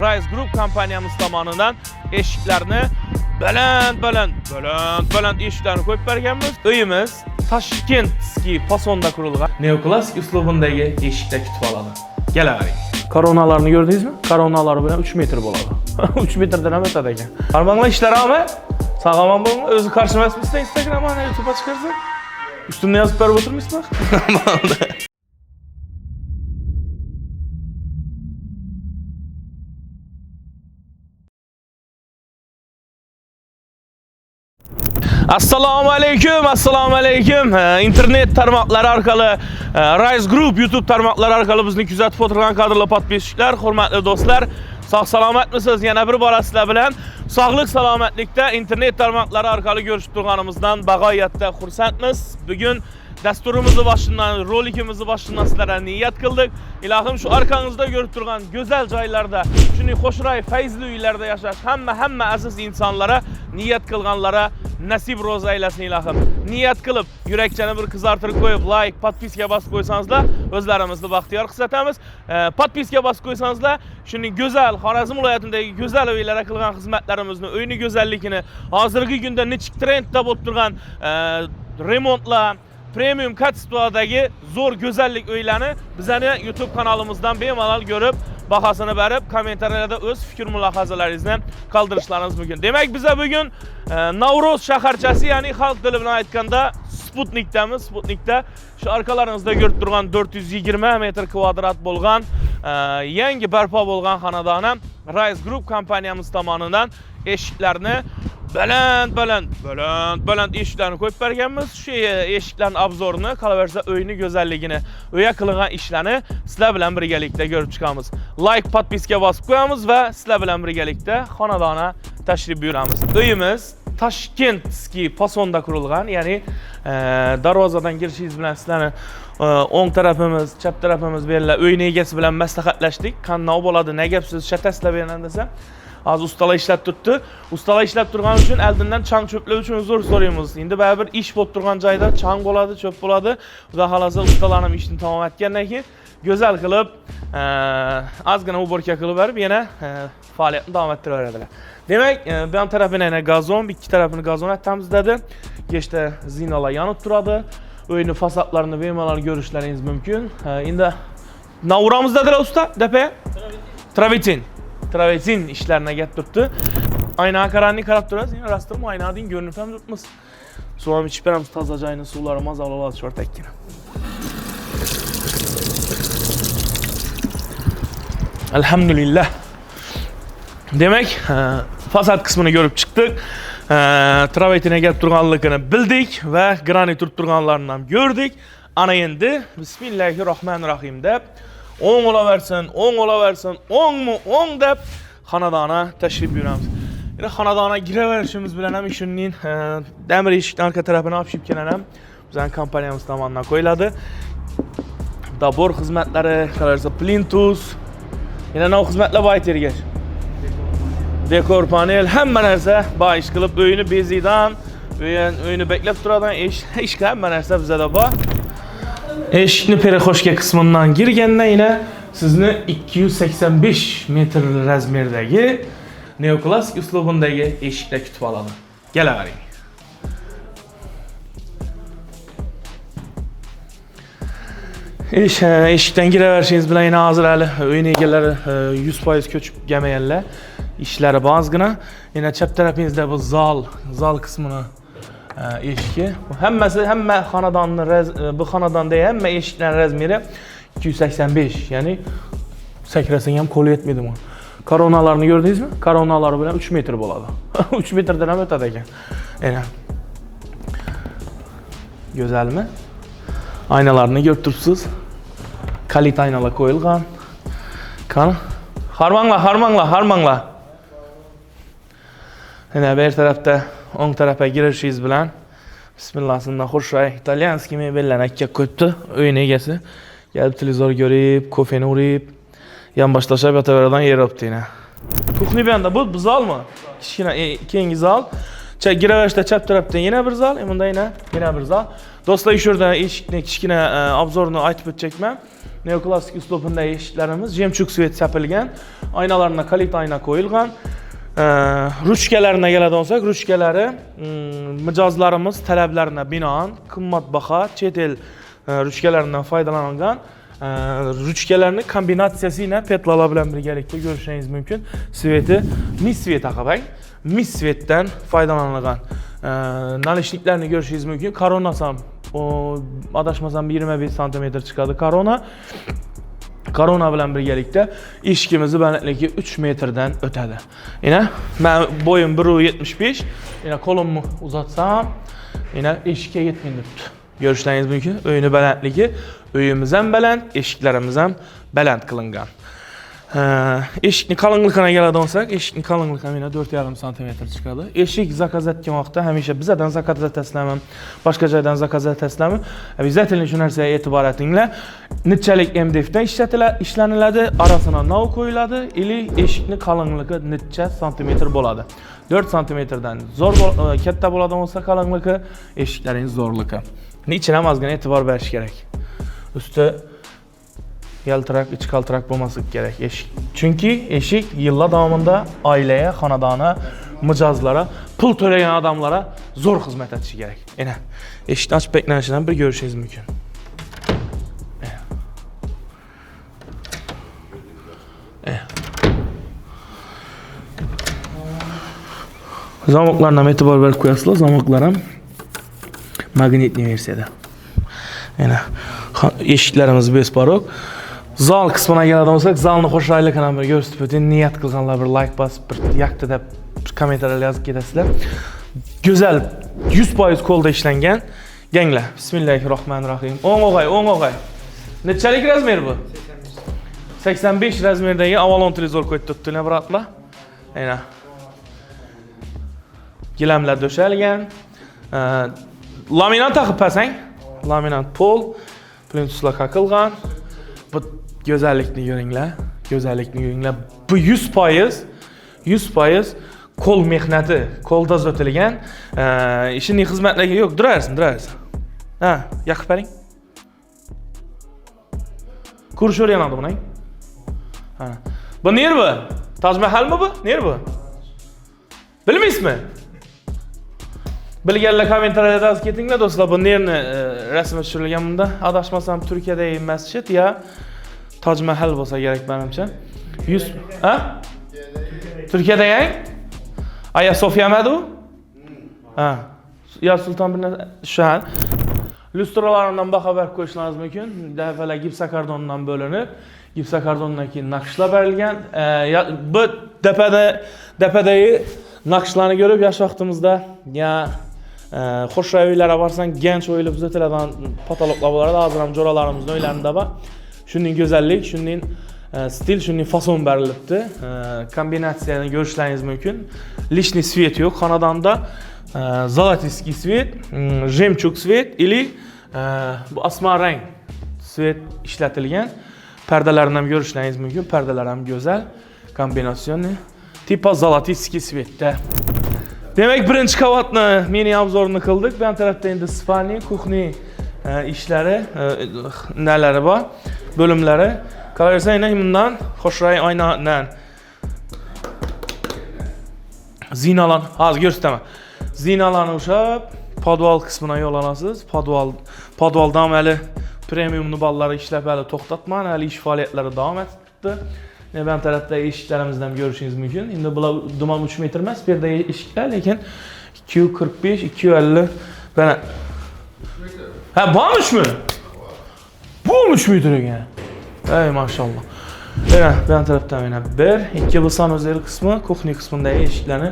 Rise Group kompaniyamiz tomonidan eshiklarni baland eshiklarni qo'yib berganmiz. Uyimiz Toshkentskiy fasonda qurilgan neoklassik uslubidagi eshikda kutib oladi. Kelavering. Koronalarni ko'rdingizmi? Koronalar bilan 3 metr bo'ladi. 3 metrdan ham o'tadi ekan. Qarmanglar ishlarimi? Sog'lom bo'lmi? O'zi qarshi emasmisiz Instagramga, YouTube'a chiqarsak? Ustimda yozib berib o'tirmaysizmi? Bo'ldi. Assalomu alaykum. Internet tarmoqlari orqali Rise Group YouTube tarmoqlari orqali bizni kuzatib o'tirgan qadrli podpischilar, hurmatli do'stlar, sog' salomatmisiz? Yana bir bora sizlar bilan sog'lik salomatlikda internet tarmoqlari orqali ko'rishib turganimizdan bag'oyatda xursandmiz. Bugun dasturimizni boshidan, rolikimizni boshidan sizlarga niyat qildik. Ilohim shu orqangizda ko'rib turgan go'zal joylarda, shunday xo'shro'y, fayzli uylarda yashash hamma aziz insonlara, niyat qilganlara nasib ro'za aylasin ilohim. Niyat qilib, yurakchani bir qizartirib qo'yib, like, podpiska bosib qo'ysangizlar, o'zlarimizni baxtiyor qilsatamiz. Podpiska bosib qo'ysangizlar, shunday go'zal Xorazm viloyatidagi go'zal uylarga qilgan xizmatlarimizni, uyni go'zalligini, hozirgi kunda nechik trendda bo'lib turgan remontlar, premium kачестводagi zo'r go'zallik uylarni bizning YouTube kanalimizdan bemalol ko'rib, bahasını berib, kommentarlarda o'z fikr mulohazalaringizni qoldirishlaringiz mumkin. Demak, biz bugun Navro'z shaharchasi, ya'ni xalq tili bilan aytganda Sputnikdamiz. Sputnikda shu orqalaringizda ko'rib turgan 420 metr kvadrat bo'lgan yangi barpo bo'lgan xonadona Rise Group kompaniyamiz tomonidan eshiklarni baland eshiklarni qo'yib berganmiz. Shu eshiklarning obzorini, qolaversa uyni go'zalligini, uyga qilgan ishlarni sizlar bilan birgalikda ko'rib chiqamiz. Like, podpiska bosib qo'yamiz va sizlar bilan birgalikda xonadona tashrif buyuramiz. Uyimiz Toshkentskiy fasonda qurilgan, ya'ni darvozadan kirishingiz bilan sizlarni o'ng tarafimiz, chap tarafimiz berilgan uyni egasi bilan maslahatlashdik. Qanday bo'ladi, nega siz shataslar beraman desa, az ustalar ishlab turibdi. Ustalar ishlab turgan uchun oldindan chang cho'plar uchun uzr so'raymiz. Endi baribir ish bo'lib turgan joyda chang bo'ladi, cho'p bo'ladi. Xudo xolasa ustalarning ishini tamom etgandan keyin go'zal qilib, ozgina uborka qilib berib, yana faoliyatni davom ettiraveradilar. Demak, bu ham tarafini yana gazon, ikki tarafini gazon etamiz dedi. Kechda zinalar yonib turadi. Uyni fasadlarini bemalol ko'rishlaringiz mumkin. Endi Navro'mizdadir usta, dapa? Travertin işlerine getirdi. Ayna karanlık qarab turasiz, yana rastırma aynadan görünüp ham tutmaz. Suvam içib beramiz, toza ayna suvlari mazali bo'ladi shortakkina. Alhamdulillah. Demek, fasad kısmını görüp çıktık. Travertin'e gelip turganligini bildik ve granit turib turganlarını gördük. Ana endi Bismillahirrahmanirrahim deb o'ng olaversin, o'ng deb xonadona tashrif buyuramiz. Yana xonadona giraverishimiz bilan ham shunning damir eshikning orqa tarafini opshib kelan ham bizning kompaniyamiz tomonidan qo'yiladi. Dabor xizmatlari, qalarsa plintus, yana nov xizmatlar bor aytirgan. Dekor panel, hamma narsa bor ish qilib, uyni beziydan, uyni beklab turadigan ish hamma narsa bizda bor. Eshikni perexoshka qismidan girganda yine sizni 285 metr razmerdagi neoklassik uslubidagi eshikda kutib oladi. Kelavering. Eshikdan kiraverishingiz bilan yana hozir hali uyni egalari 100% ko'chib kelmaganlar. Ishlari ozgina. Yana chap tarafingizda bu zal qismini eshiki. Hamma xonadonning bu xonadonda hamma eshiklar razmeri 285, ya'ni sakrasang ham qo'l yetmaydi bu. Koronalarni ko'rdingizmi? Koronalar bilan 3 metr bo'ladi. 3 metrdan ham o'tadi ekan. Yana go'zalmi? Aynalarni ko'rib turibsiz. Kalit aynalar qo'yilgan. Qani? Harmanglar. Yana bir tarafda o'ng tarafga girishingiz bilan bismillahdan xo'shro'y italyanskiy mebellarni akka qo'yibdi. Uyni egasi kelib televizor ko'rib, kofeni urib, yonboshlashib yotaveradigan yer olibdi yana. Kuxni banda bu zalmi? Kichkina keyingi zal. Giraverishda chap tarafdan yana bir zal, bunda yana bir zal. Do'stlar, shu yerda eshikning kichkina obzorini aytib o'tchakman. neoklasik uslubunda eshiklarimiz jemchug svet sepilgan, aynalarına kalit ayna qo'yilgan. Ruchkalarına keladigan bo'lsak, ruchkalari mijozlarimiz talablarına binoan qimmatbaho chet el ruchkalaridan foydalanilgan. Ruchkalarning kombinatsiyasini petlalar bilan birgalikda ko'rishingiz mumkin. Sveti mis svet aqabang. Mis svetdan foydalanilgan. Nalishliklarni ko'rishingiz mumkin. Koronasi ham adashmasam 25 cm chiqadi korona. Korona bilan birgalikda eshigimizni balandligi 3 metrdan o'tadi. Yana men bo'yim 1.75, yana qo'limni uzatsam, yana eshikka yetmayapti. Ko'rishingiz mumkin. Uyning balandligi, uyimiz ham baland, eshiklarimiz ham baland qilingan. Eshikning qalinligini keladigan bo'lsak, eshikning qalinligi ham 4.5 cm chiqadi. Eshik zakaz etgan vaqtda hamisha bizdan zakaz etasizlarmi, boshqa joydan zakaz etasizlarmi? Обязательно shu narsaga e'tibor etinglar. Nechalik MDFdan ishlaniladi, arasına nav qo'yiladi, ili eshikning qalinligi necha santimetr bo'ladi. 4 santimetrdan zo'r katta bo'ladigan bo'lsa qalinligi, eshiklaring zo'rligi. Niçin ham ozgina e'tibor berish kerak. Usti yaltiroq, ichi qaltiroq bo'lmasligi kerak eshik. Chunki eshik yillar davomida oilaga, xonadona, mijozlara, pul to'lagan odamlara zo'r xizmat etishi kerak. Ana, eshikni ochib beklanishini bir ko'rishingiz mumkin. Zamoqlarga e'tibor berib qo'yasizlar. Zamoqlar ham magnitli versiyada. Yana eshiklarimiz besparok. Zal qismına keladigan bo'lsak, zalni xo'shaylikini ham bir ko'rsatib o'ting. Niyat qilganlar bir like bosib, bir yoqdi deb kommentarlar yozib ketasizlar. Go'zal 100% qo'lda ishlangan. Ganglar. Bismillahirrohmanirrohim. O'ng o'g'ay. Nechalik razmer bu? 85 razmerdagi Avalon televizor qo'yib turibdilar, biratlar. Mana. Gilamlar döşalgan. Laminat taqib pasang. Laminat pol, plintuslar qaqilgan. Bu go'zallikni ko'ringlar. Bu 100% qo'l mehnati, qo'lda zo'tilgan. Ishning xizmatlariga yo'q, durarsin. Ha, yoqib bering. Ko'rish o'rganadi buni. Ha. Bu nervi? Taj Mahalmi bu? Nervi? Bilmaysizmi? Bilganlar kommentariyada yozib ketinglar do'stlar. Bu nerni rasmi tushirilgan bunda? Adashmasam Turkiyadagi masjid ya Taj Mahal bo'lsa kerak menimcha. 100 ha? Turkiyadagi? Aya Sofiyamadu? Ha. Ya Sultan bin Şahan. Lustralarından baxabar qo'yishlaringiz mumkin. Dafalar gipsakardondan bo'linib, gipsakardondan keyin naqshlar berilgan. Bu dapadagi naqshlarni ko'rib yosh vaqtimizda ya xo'sh uylarga borsang gench o'yilib uzatiladigan patologlar bo'ladi. Hozir ham jo'ralarimizning uylarida bor. Shunning go'zallik, shunning stil, shunning fason berilibdi. Kombinatsiyani ko'rishlaringiz mumkin. Lishniy svet yo'q xonadonda. Zolotiskiy svet, jemchug svet ili bu asma rang svet ishlatilgan. Pardalarni ham ko'rishlaringiz mumkin. Pardalar ham go'zal. Kombinatsiyoni tipa zolotiskiy svetda. Demek birinchi qavatni mini obzorini qildik. Bu tarafda endi spalni, kuxni ishlari, nalari bor, bo'limlari. Qolaversa yana bundan xo'shroq oynadan zinalan, hozir ko'rsataman. Zinalarni ushlab, podval qismina yo'l olasiz. Podvaldan hali premiumni ballari ishlab hali to'xtatman, hali ish faoliyatlari davom etdi. Ben tarafta eshiklerimizden görüşünüz mümkün. Şimdi bular dumam 3 metre emas, bir de eshiklar, lekin 245, 250 bana. Ha, varmış mı? Bu 3 metre yani. Ey maşallah. Evet, ben taraftan yine bir, iki bu sanozeli kısmı, kuxni kısmında eşiklerini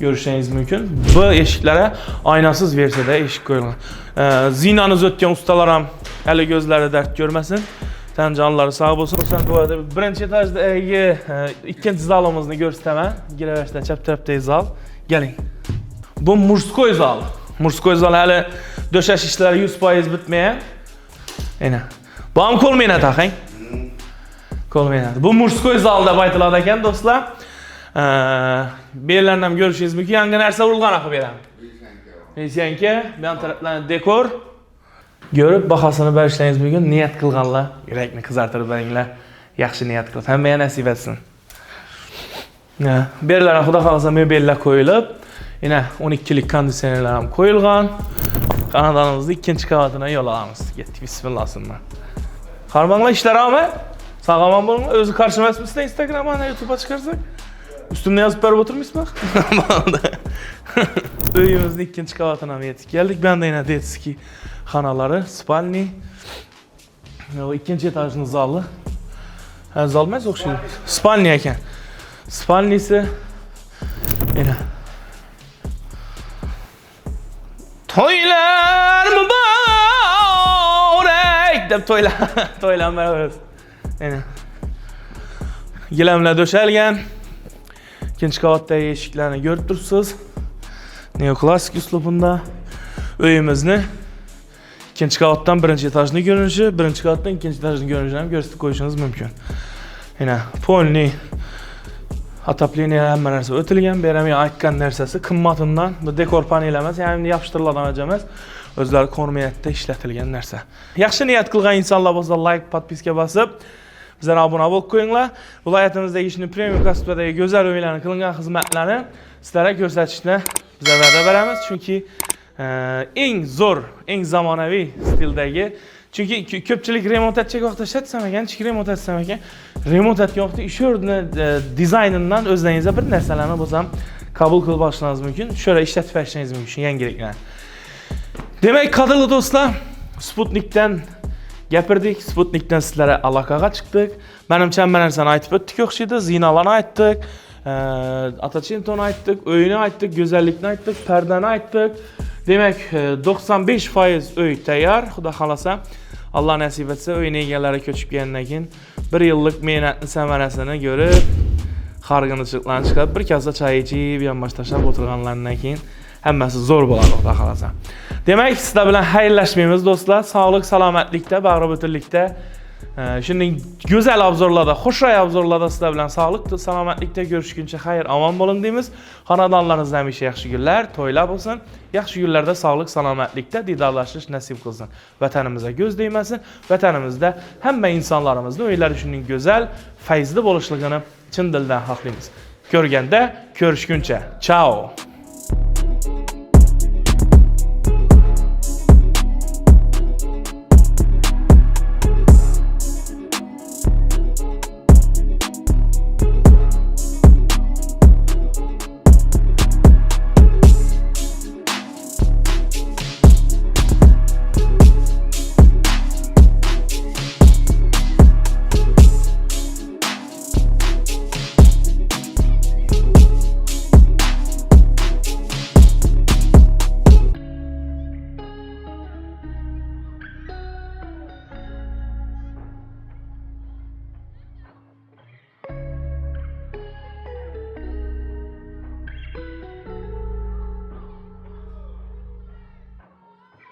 görüşünüz mümkün. Bu eşiklere aynasız versiyada eşik koyulgan. Zinanız ötken ustalar hele gözleri dert görmesin. Sen canları sağ olsun. Bu arada birinci etajdagi ikkinchi zalimizni ko'rsataman. Giravashdan chap tarafdagi zal. Keling. Bu murskoy zal. Murskoy zal hali döşash ishlari 100% bitmagan. Ana. Bu ham qo'l mehnati aqang. Qo'l mehnati. Bu murskoy zal deb aytiladi ekan do'stlar. Bu yerlarni ham ko'rishingiz mumkin. Yangi narsa urilgan aqib beraman. Hechyanka, bu ham tarafdan dekor. Görüp bahasını berishlaysiz bugun. Niyat qilganlar, yurakni qizartirib beringlar. Yaxshi niyat qilib, hammaga nasib etsin. Bu yerlarga xudo xolasa mebellar qo'yilib, yana 12 lik konditsionerlar ham qo'yilgan. Xonadonimizni ikkinchi qavatına yo'l olamiz. Ketdik, bismillah. Qarmanglar ishlarammi? Sog'omon bo'ling. O'zi qarshi emasmisiz Instagramga, YouTube'a chiqarsak? Üstümde yazıp berib o'tirmaysiz bak. Uyimizning ikkinchi qavatına yetib keldik. Ben de yine detski xonaları, spalni. O ikkinchi etajning zali. Zal emas, o'xshaydi. Spalni ekan. Spalnisi yine. Toylar mübarek deb to'ylanmaymiz. Yine. Gilamlar döşelgen. İkinci qavatdagi eshiklarni ko'rib turibsiz. Neoklassik uslubunda uyimizni ikkinchi qavatdan birinchi etajning ko'rinishi, birinchi qavatdan ikkinchi etajning ko'rinishini ham ko'rsatib qo'yishingiz mumkin. Yana polni atapleniya hamma narsa o'tilgan. Bu ham aytgan narsasi qimmatindan, bu dekor panel emas, ya'ni yopishtiriladigan emas. O'zlari kormiyatda ishlatilgan narsa. Yaxshi niyat qilgan insonlar bo'lsa, like, podpiska bosib, bizlarga abone bo'lib qo'yinglar. Viloyatimizdagi ishni premium kasbdagi go'zal o'yinlarni qilingan xizmatlarni sizlarga ko'rsatishni biz va'da beramiz. Chunki eng zo'r, eng zamonaviy stildagi, chunki ko'pchilik remont etgan vaqtda ishlatsam ekan, kichik remont etsam ekan, remont etgan vaqtda ish o'rni dizaynidan o'zlaringizga bir narsalarni bo'lsam qabul qilib olishingiz mumkin. Shunday ishlatib berishingiz mumkin yangiliklar. Demak, qadrli do'stlar, Sputnikdan gapirdik, Sputnikdan sizlarga aloqaga chiqdik. Menimcha hamma narsani aytib o'tdik o'xshaydi. Zinalarni aytdik, Atachintoni aytdik, uyni aytdik, go'zallikni aytdik, pardani aytdik. Demak, 95% uy tayyor. Xudo xolasa, Alloh nasib etsa, uyning egalari ko'chib kelgandan keyin 1 yillik mehnatning samarasini ko'rib, harg'inchiliklarni chiqarib, bir kasa choy ichib, yonbosh tashlab o'tirganlardan keyin hammasi zo'r bo'ladi, xudo xolasa. Demak, sizlar bilan xayrlashmaymiz do'stlar. Sog'lik, salomatlikda, bag'ributunlikda, shunday go'zal obzorlarda, xushro'y obzorlarda sizlar bilan sog'lik, salomatlikda ko'rishguncha xayr, omon bo'ling deymiz. Xonadonlaringizda hamisha yaxshi kunlar, to'ylar bo'lsin. Yaxshi kunlarda sog'lik, salomatlikda didorlashish nasib qilsin. Vatanimizga ko'z tegmasin. Vatanimizda hamma insonlarimizning o'ylari shunday go'zal, fayzli bo'lishligini chin dildan xohlaymiz. Ko'rganda, ko'rishguncha. Ciao.